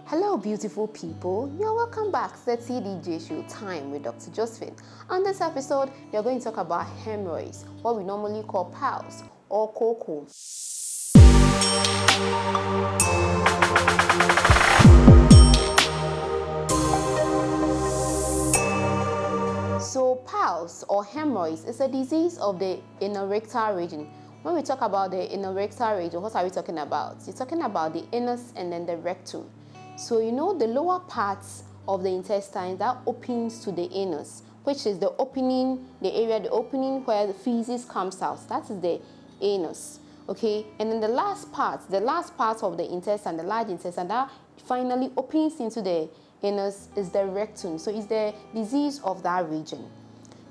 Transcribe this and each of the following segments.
Hello beautiful people, you're welcome back to the TDJ show Time with Dr. Josephine. On this episode, we are going to talk about hemorrhoids, what we normally call piles or kooko. So piles or hemorrhoids is a disease of the inner rectal region. When we talk about the inner rectal region, what are we talking about? You're talking about the anus and then the rectum. So you know the lower parts of the intestine that opens to the anus, which is the opening, the opening where the feces comes out. That is the anus. Okay, and then the last part of the intestine, the large intestine that finally opens into the anus is the rectum. So it's the disease of that region.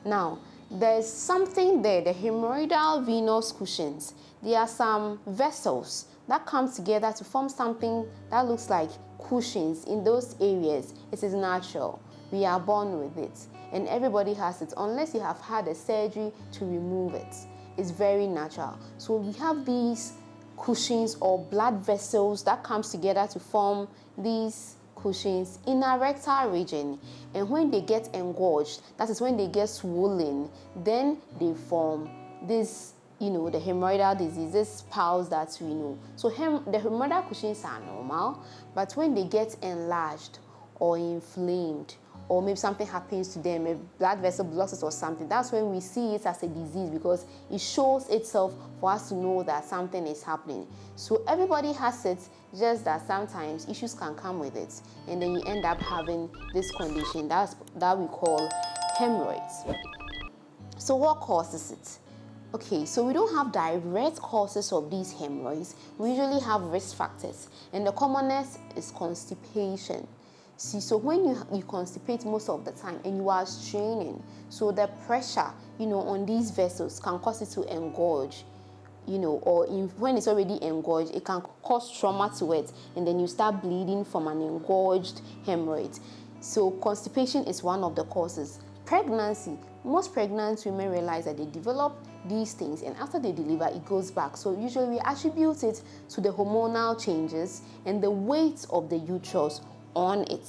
Now, there's something there, the hemorrhoidal venous cushions. There are some vessels that come together to form something that looks like cushions in those areas. It is natural. We are born with it. And everybody has it unless you have had a surgery to remove it. It's very natural. So we have these cushions or blood vessels that comes together to form these cushions in our rectal region, and when they get engorged, that is when they get swollen, then they form this, the hemorrhoidal disease, these piles that we know. So the hemorrhoidal cushions are normal, but when they get enlarged or inflamed, or maybe something happens to them, a blood vessel blocks it or something, that's when we see it as a disease, because it shows itself for us to know that something is happening. So everybody has it, just that sometimes issues can come with it, and then you end up having this condition that we call hemorrhoids. So what causes it? Okay, so we don't have direct causes of these hemorrhoids. We usually have risk factors, and the commonest is constipation. See, so when you constipate most of the time and you are straining, so the pressure, on these vessels can cause it to engorge, or when it's already engorged, it can cause trauma to it, and then you start bleeding from an engorged hemorrhoid. So constipation is one of the causes. Pregnancy, most pregnant women realize that they develop these things, and after they deliver, it goes back. So usually we attribute it to the hormonal changes and the weight of the uterus on it.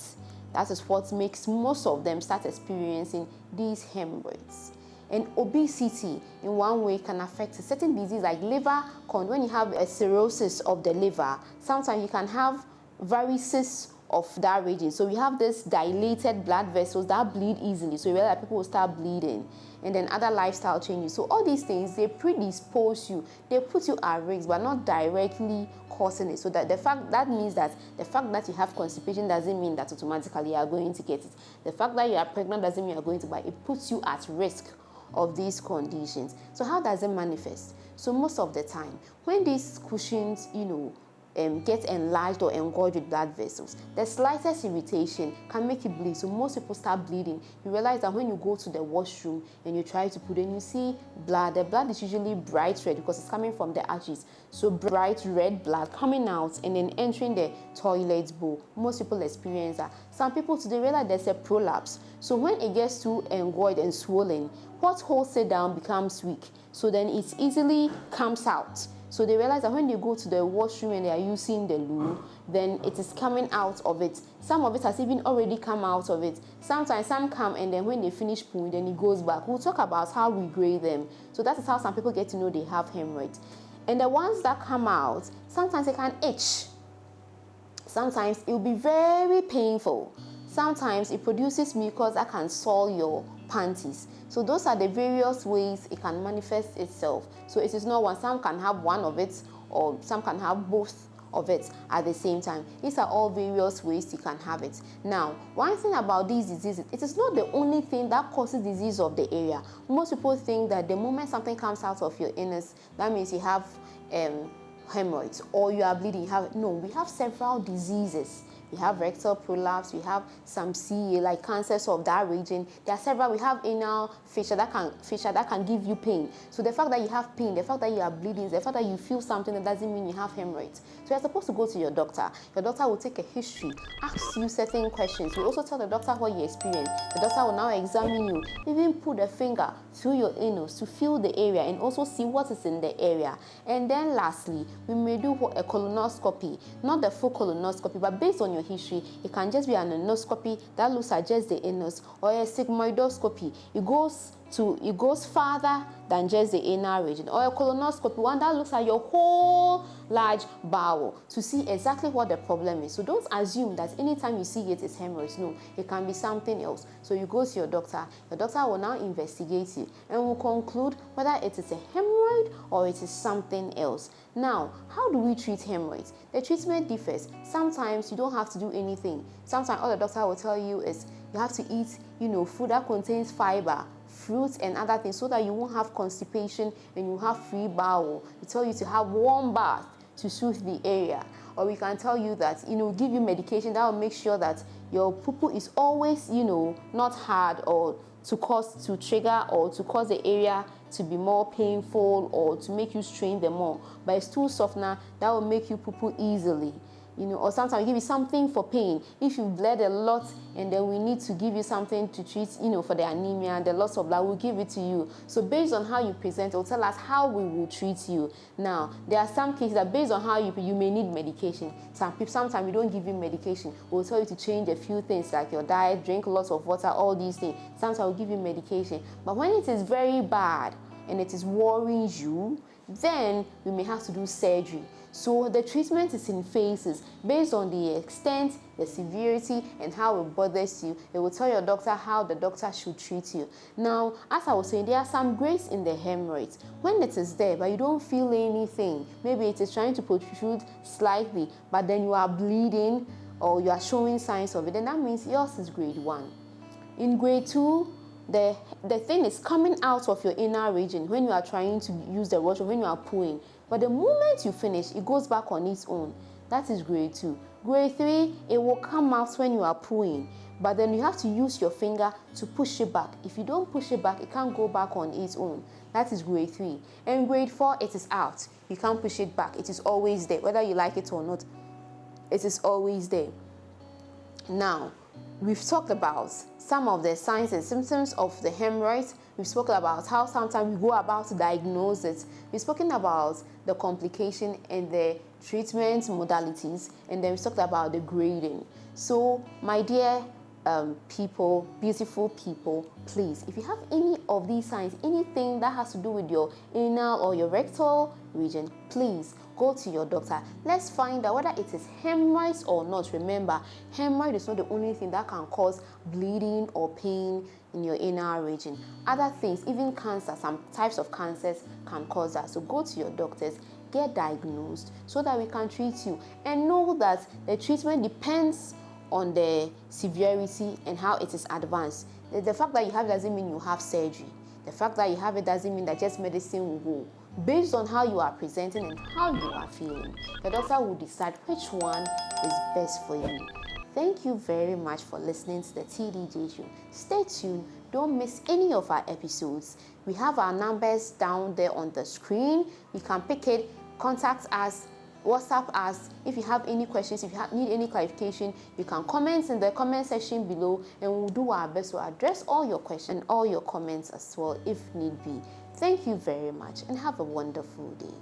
That is what makes most of them start experiencing these hemorrhoids. And obesity in one way can affect a certain disease like liver. When you have a cirrhosis of the liver, sometimes you can have varices of that region. So we have this dilated blood vessels that bleed easily. So you realize that people will start bleeding, and then other lifestyle changes. So all these things, they predispose you, they put you at risk, but not directly causing it. So that means that the fact that you have constipation doesn't mean that automatically you are going to get it. The fact that you are pregnant doesn't mean you are going to, but it puts you at risk of these conditions. So how does it manifest? So most of the time, when these cushions, get enlarged or engorged with blood vessels, the slightest irritation can make it bleed. So most people start bleeding. You realize that when you go to the washroom and you try to put in, you see blood. The blood is usually bright red because it's coming from the arteries. So bright red blood coming out and then entering the toilet bowl. Most people experience that. Some people today realize there's a prolapse. So when it gets too engorged and swollen, what holds it down becomes weak. So then it easily comes out. So they realize that when they go to the washroom and they are using the loo, then it is coming out of it. Some of it has even already come out of it. Sometimes some come, and then when they finish pooing, then it goes back. We'll talk about how we grade them. So that is how some people get to know they have hemorrhoids. And the ones that come out, sometimes they can itch. Sometimes it will be very painful. Sometimes it produces mucus that can soil your panties. So those are the various ways it can manifest itself. So it is not one. Some can have one of it, or some can have both of it at the same time. These are all various ways you can have it. Now, one thing about these diseases, it is not the only thing that causes disease of the area. Most people think that the moment something comes out of your anus, that means you have hemorrhoids or you are bleeding. No, we have several diseases. we have rectal prolapse, we have some CA, like cancers of that region. There are several. We have anal fissure that can give you pain. So the fact that you have pain, the fact that you are bleeding, the fact that you feel something, that doesn't mean you have hemorrhoids. So you're supposed to go to your doctor. Your doctor will take a history, ask you certain questions. You also tell the doctor what you experienced. The doctor will now examine you, even put a finger through your anus to feel the area and also see what is in the area. And then lastly, we may do a colonoscopy, not the full colonoscopy, but based on your history, it can just be an endoscopy that looks at just the anus, or a sigmoidoscopy. It goes farther than just the anal region, or a colonoscopy, one that looks at your whole large bowel to see exactly what the problem is. So don't assume that anytime you see it is hemorrhoids. No, it can be something else. So you go to your doctor. Your doctor will now investigate you and will conclude whether it is a hemorrhoid or it is something else. Now, how do we treat hemorrhoids? The treatment differs. Sometimes you don't have to do anything. Sometimes all the doctor will tell you is you have to eat, food that contains fiber, fruits and other things, so that you won't have constipation and you have free bowel. They tell you to have warm bath to soothe the area. Or we can tell you that, give you medication that will make sure that your poo-poo is always, not hard, or to trigger or to cause the area to be more painful or to make you strain them more. But it's stool softener that will make you poo-poo easily. Or sometimes we give you something for pain. If you bled a lot and then we need to give you something to treat, for the anemia and the loss of blood, we'll give it to you. So based on how you present, it will tell us how we will treat you. Now, there are some cases that based on how you may need medication. Sometimes we don't give you medication. We'll tell you to change a few things like your diet, drink lots of water, all these things. Sometimes we'll give you medication. But when it is very bad and it is worrying you, then we may have to do surgery. So the treatment is in phases based on the extent, the severity, and how it bothers you. It will tell your doctor how the doctor should treat you. Now, as I was saying, there are some grades in the hemorrhoids. When it is there, but you don't feel anything, maybe it is trying to protrude slightly, but then you are bleeding or you are showing signs of it, then that means yours is grade 1. In grade 2, the thing is coming out of your inner region when you are trying to use the washroom, when you are pooing. But the moment you finish, it goes back on its own. That is grade 2. Grade 3, it will come out when you are pooing. But then you have to use your finger to push it back. If you don't push it back, it can't go back on its own. That is grade 3. And grade 4, it is out. You can't push it back. It is always there. Whether you like it or not, it is always there. Now, we've talked about some of the signs and symptoms of the hemorrhoids. We've spoken about how sometimes we go about to diagnose it. We've spoken about the complication and the treatment modalities, and then we talked about the grading. So, my dear people, beautiful people, please, if you have any of these signs, anything that has to do with your anal or your rectal region, please go to your doctor. Let's find out whether it is hemorrhoids or not. Remember, hemorrhoid is not the only thing that can cause bleeding or pain in your anal region. Other things, even cancer, some types of cancers can cause that. So go to your doctors, get diagnosed so that we can treat you. And know that the treatment depends on the severity and how it is advanced. The fact that you have it doesn't mean you have surgery. The fact that you have it doesn't mean that just medicine will go. Based on how you are presenting and how you are feeling, the doctor will decide which one is best for you. Thank you very much for listening to the TDJ Show. Stay tuned. Don't miss any of our episodes. We have our numbers down there on the screen. You can pick it, contact us, WhatsApp us. If you have any questions, if you need any clarification, you can comment in the comment section below, and we'll do our best to address all your questions and all your comments as well if need be. Thank you very much and have a wonderful day.